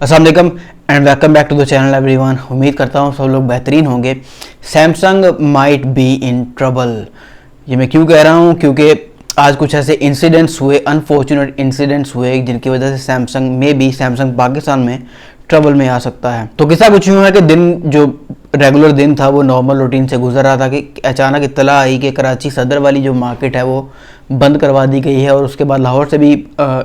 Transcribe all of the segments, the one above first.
अस्सलाम वालेकुम and welcome back to the channel everyone. उम्मीद करता हूँ सब लोग बेहतरीन होंगे। Samsung might be in trouble. ये मैं क्यों कह रहा हूँ, क्योंकि आज कुछ ऐसे इंसिडेंट्स हुए, अनफॉर्चुनेट इंसिडेंट्स हुए, जिनकी वजह से सैमसंग पाकिस्तान में ट्रबल में आ सकता है। तो किस्सा कुछ यूँ है कि दिन जो रेगुलर दिन था वो नॉर्मल रूटीन से गुजर रहा था कि अचानक इत्तला आई कि कराची सदर वाली जो मार्केट है वो बंद करवा दी गई है, और उसके बाद लाहौर से भी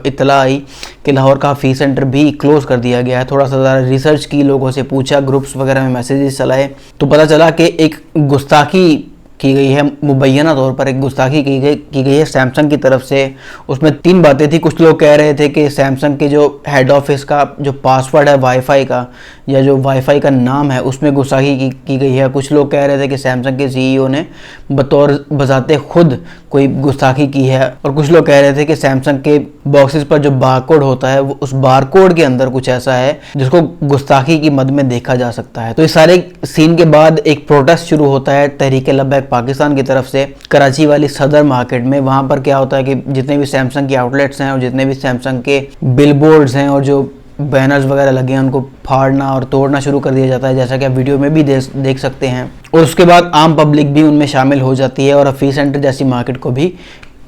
इत्तला आई कि लाहौर का फी सेंटर भी क्लोज़ कर दिया गया है। थोड़ा सा ज़्यादा रिसर्च की, लोगों से पूछा, ग्रुप्स वगैरह में मैसेजेस चलाए, तो पता चला कि एक गुस्ताखी की गई है, मुबैना तौर पर एक गुस्ताखी की गई है सैमसंग की तरफ से। उसमें 3 बातें थी। कुछ लोग कह रहे थे कि सैमसंग के जो हेड ऑफिस का जो पासवर्ड है वाईफाई का, या जो वाईफाई का नाम है, उसमें गुस्ताखी की गई है। कुछ लोग कह रहे थे कि सैमसंग के सीईओ ने बतौर बजाते खुद कोई गुस्ताखी की है, और कुछ लोग कह रहे थे कि सैमसंग के बॉक्सेस पर जो बारकोड होता है वो उस बारकोड के अंदर कुछ ऐसा है जिसको गुस्ताखी की मद में देखा जा सकता है। तो इस सारे सीन के बाद एक प्रोटेस्ट शुरू होता है तहरीक लब्बैक पाकिस्तान की तरफ से कराची वाली सदर मार्केट में। वहां पर क्या होता है कि जितने भी सैमसंग के आउटलेट्स हैं और जितने भी सैमसंग के बिलबोर्ड्स हैं और जो बैनर्स वगैरह लगे हैं, उनको फाड़ना और तोड़ना शुरू कर दिया जाता है, जैसा कि आप वीडियो में भी देख सकते हैं। और उसके बाद आम पब्लिक भी उनमें शामिल हो जाती है और फी सेंटर जैसी मार्केट को भी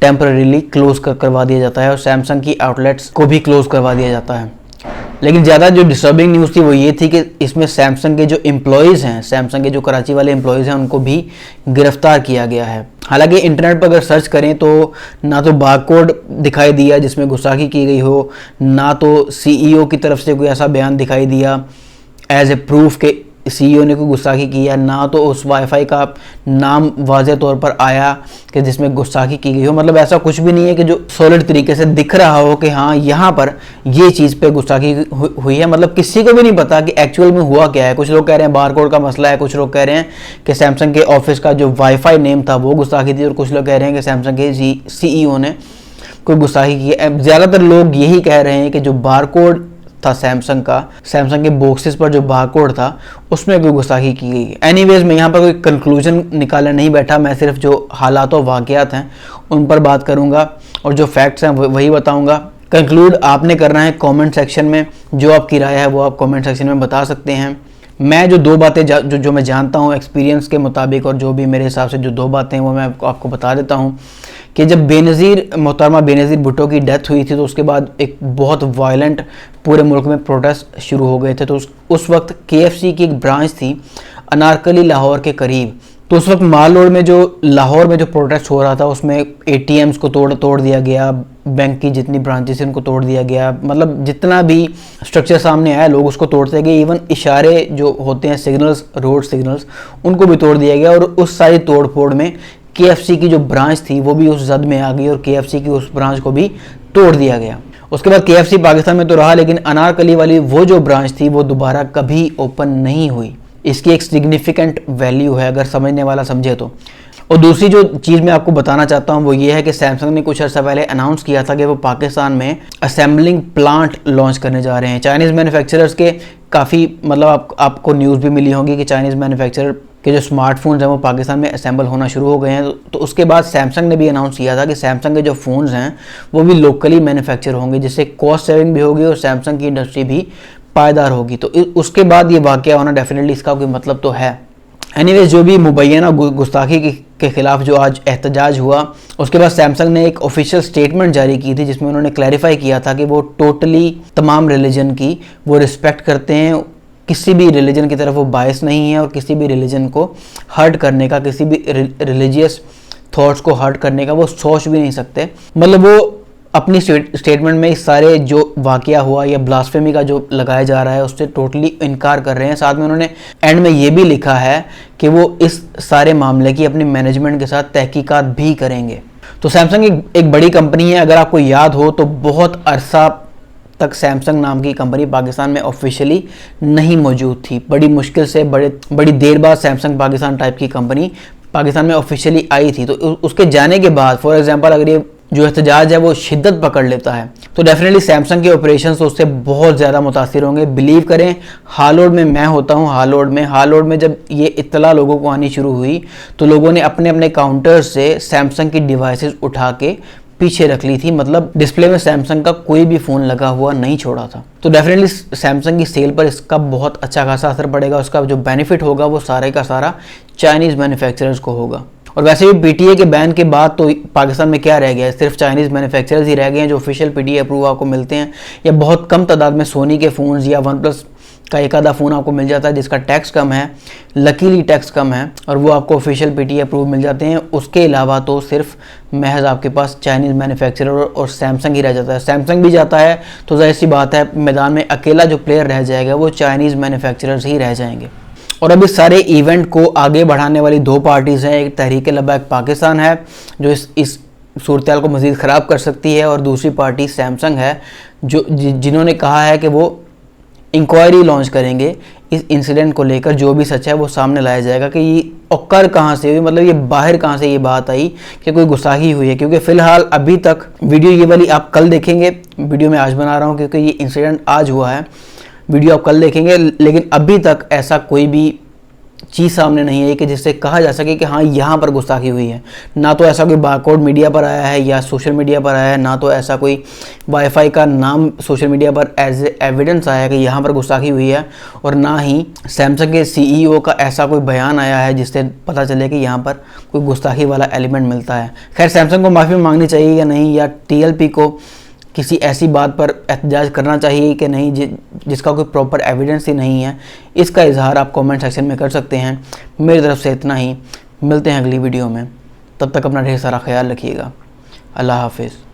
टेम्पररीली क्लोज करवा दिया जाता है और सैमसंग की आउटलेट्स को भी क्लोज करवा दिया जाता है। लेकिन ज़्यादा जो डिस्टर्बिंग न्यूज़ थी वो ये थी कि इसमें सैमसंग के जो एम्प्लॉयज़ हैं, सैमसंग के जो कराची वाले एम्प्लॉयज़ हैं, उनको भी गिरफ्तार किया गया है। हालांकि इंटरनेट पर अगर सर्च करें तो ना तो बारकोड दिखाई दिया जिसमें गुस्ताखी की गई हो, ना तो सीईओ की तरफ से कोई ऐसा बयान दिखाई दिया एज ए प्रूफ के सीईओ ने कोई गुस्ताखी की है, ना तो उस वाईफाई का नाम वाज़े तौर पर आया कि जिसमें गुस्ताखी की गई हो। मतलब ऐसा कुछ भी नहीं है कि जो सॉलिड तरीके से दिख रहा हो कि हाँ यहाँ पर ये चीज़ पे गुस्ताखी हुई है। मतलब किसी को भी नहीं पता कि एक्चुअल में हुआ क्या है। कुछ लोग कह रहे हैं बारकोड का मसला है, कुछ लोग कह रहे हैं कि सैमसंग के ऑफिस का जो वाईफाई नेम था वो गुस्ताखी थी, और कुछ लोग कह रहे हैं कि सैमसंग के सीईओ ने कोई गुस्ताखी की है। ज़्यादातर लोग यही कह रहे हैं कि जो बारकोड था सैमसंग का, सैमसंग के बॉक्सेस पर जो बारकोड था उसमें कोई गुस्ताखी की गई। एनीवेज मैं यहाँ पर कोई कंक्लूजन निकालने नहीं बैठा, मैं सिर्फ जो हालात और वाक़यात हैं उन पर बात करूँगा और जो फैक्ट्स हैं वही बताऊँगा। कंक्लूड आपने करना है कमेंट सेक्शन में। जो आपकी राय है वो आप कमेंट सेक्शन में बता सकते हैं। मैं जो 2 बातें जो मैं जानता हूँ एक्सपीरियंस के मुताबिक, और जो भी मेरे हिसाब से जो 2 बातें हैं वो मैं आपको बता देता हूँ कि जब मोहतरमा बेनज़ीर भुट्टो की डेथ हुई थी तो उसके बाद एक बहुत वायलेंट पूरे मुल्क में प्रोटेस्ट शुरू हो गए थे। तो उस वक्त KFC की एक ब्रांच थी अनारकली लाहौर के करीब। तो उस वक्त माल रोड में जो लाहौर में जो प्रोटेस्ट हो रहा था उसमें ATMs को तोड़ दिया गया, बैंक की जितनी ब्रांचेस उनको तोड़ दिया गया। मतलब जितना भी स्ट्रक्चर सामने आया लोग उसको तोड़ते गए। इवन इशारे जो होते हैं सिग्नल्स, रोड सिग्नल्स, उनको भी तोड़ दिया गया। और उस सारी तोड़ फोड़ में KFC की जो ब्रांच थी वो भी उस जद में आ गई और KFC की उस ब्रांच को भी तोड़ दिया गया। उसके बाद KFC पाकिस्तान में तो रहा, लेकिन अनारकली वाली वो जो ब्रांच थी वो दोबारा कभी ओपन नहीं हुई। इसकी एक सिग्निफिकेंट वैल्यू है अगर समझने वाला समझे तो। और दूसरी जो चीज़ मैं आपको बताना चाहता हूँ वो ये है कि सैमसंग ने कुछ अर्सा पहले अनाउंस किया था कि वो पाकिस्तान में असेंबलिंग प्लांट लॉन्च करने जा रहे हैं। चाइनीज़ मैन्युफैक्चरर्स के काफ़ी मतलब आपको न्यूज़ भी मिली होगी कि चाइनीज़ मैन्युफैक्चरर के जो स्मार्टफोन्स हैं वो पाकिस्तान में असेंबल होना शुरू हो गए हैं। तो उसके बाद सैमसंग ने भी अनाउंस किया था कि सैमसंग के जो फ़ोन्स हैं वो भी लोकली मैन्युफैक्चर होंगे, जिससे कॉस्ट सेविंग भी होगी और सैमसंग की इंडस्ट्री भी पायदार होगी। तो उसके बाद ये वाक़या होना डेफिनेटली इसका कोई मतलब तो है। एनीवेज जो भी मुबैना गुस्ताखी के खिलाफ जो आज एहतजाज हुआ, उसके बाद सैमसंग ने एक ऑफिशियल स्टेटमेंट जारी की थी जिसमें उन्होंने क्लैरिफाई किया था कि वो टोटली तमाम रिलीजन की वो रिस्पेक्ट करते हैं। किसी भी रिलीजन की तरफ वो बायस नहीं है और किसी भी रिलीजन को हर्ट करने का, किसी भी रिलीजियस थॉट्स को हर्ट करने का वो सोच भी नहीं सकते। मतलब वो अपनी स्टेटमेंट में इस सारे जो वाकया हुआ या ब्लास्फेमी का जो लगाया जा रहा है उससे टोटली इनकार कर रहे हैं। साथ में उन्होंने एंड में ये भी लिखा है कि वो इस सारे मामले की अपनी मैनेजमेंट के साथ तहकीकात भी करेंगे। तो सैमसंग एक बड़ी कंपनी है। अगर आपको याद हो तो बहुत अरसा तक सैमसंग नाम की कंपनी पाकिस्तान में ऑफिशियली नहीं मौजूद थी। बड़ी मुश्किल से बड़ी देर बाद सैमसंग पाकिस्तान टाइप की कंपनी पाकिस्तान में ऑफिशियली आई थी। तो उसके जाने के बाद फॉर एग्जांपल अगर ये जो एहतजाज है वो शिद्दत पकड़ लेता है तो डेफिनेटली सैमसंग के ऑपरेशंस उससे बहुत ज़्यादा मुतासिर होंगे। बिलीव करें, हालोड में मैं होता हूँ, हालोड में जब ये इत्तला लोगों को आनी शुरू हुई तो लोगों ने अपने अपने काउंटर्स से सैमसंग की डिवाइसेस उठा के पीछे रख ली थी, मतलब डिस्प्ले में सैमसंग का कोई भी फ़ोन लगा हुआ नहीं छोड़ा था। तो डेफिनेटली सैमसंग की सेल पर इसका बहुत अच्छा खासा असर पड़ेगा। उसका जो बेनिफिट होगा वो सारे का सारा चाइनीज़ मैन्युफैक्चरर्स को होगा। और वैसे भी पीटीए के बैन के बाद तो पाकिस्तान में क्या रह गया है, सिर्फ चाइनीज़ मैन्युफैक्चरर्स ही रह गए हैं जो ऑफिशियल पीटीए अप्रूव आपको मिलते हैं, या बहुत कम तादाद में सोनी के फ़ोन्स या वन प्लस का एक आधा फ़ोन आपको मिल जाता है जिसका टैक्स कम है, लकीली टैक्स कम है, और वो आपको ऑफिशियल पीटीए अप्रूव मिल जाते हैं। उसके अलावा तो सिर्फ महज आपके पास चाइनीज़ मैन्युफैक्चरर और सैमसंग ही रह जाता है। सैमसंग भी जाता है तो जाहिर सी बात है मैदान में अकेला जो प्लेयर रह जाएगा वो चाइनीज़ मैन्युफैक्चरर्स ही रह जाएंगे। और अब इस सारे इवेंट को आगे बढ़ाने वाली दो पार्टीज़ हैं, एक तहरीक लब्बैक पाकिस्तान है जो इस सूरत को मज़ीद ख़राब कर सकती है, और दूसरी पार्टी सैमसंग है जो जिन्होंने कहा है कि वो इंक्वायरी लॉन्च करेंगे इस इंसिडेंट को लेकर। जो भी सच है वो सामने लाया जाएगा कि ये ओकर कहाँ से हुई, मतलब ये बाहर कहाँ से ये बात आई कि कोई गुस्ताखी हुई है। क्योंकि फ़िलहाल अभी तक वीडियो ये वाली आप कल देखेंगे, वीडियो मैं आज बना रहा हूँ क्योंकि ये इंसिडेंट आज हुआ है, वीडियो आप कल देखेंगे, लेकिन अभी तक ऐसा कोई भी चीज़ सामने नहीं आई कि जिससे कहा जा सके कि हाँ यहाँ पर गुस्ताखी हुई है। ना तो ऐसा कोई बारकोड मीडिया पर आया है या सोशल मीडिया पर आया है, ना तो ऐसा कोई वाईफाई का नाम सोशल मीडिया पर एज एविडेंस आया है कि यहाँ पर गुस्ताखी हुई है, और ना ही सैमसंग के सीईओ का ऐसा कोई बयान आया है जिससे पता चले कि यहाँ पर कोई गुस्ताखी वाला एलिमेंट मिलता है। खैर सैमसंग को माफ़ी मांगनी चाहिए या नहीं, या टीएलपी को किसी ऐसी बात पर एहतजाज करना चाहिए कि नहीं जिसका कोई प्रॉपर एविडेंस ही नहीं है, इसका इजहार आप कमेंट सेक्शन में कर सकते हैं। मेरी तरफ से इतना ही, मिलते हैं अगली वीडियो में, तब तक अपना ढेर सारा ख्याल रखिएगा। अल्लाह हाफिज़।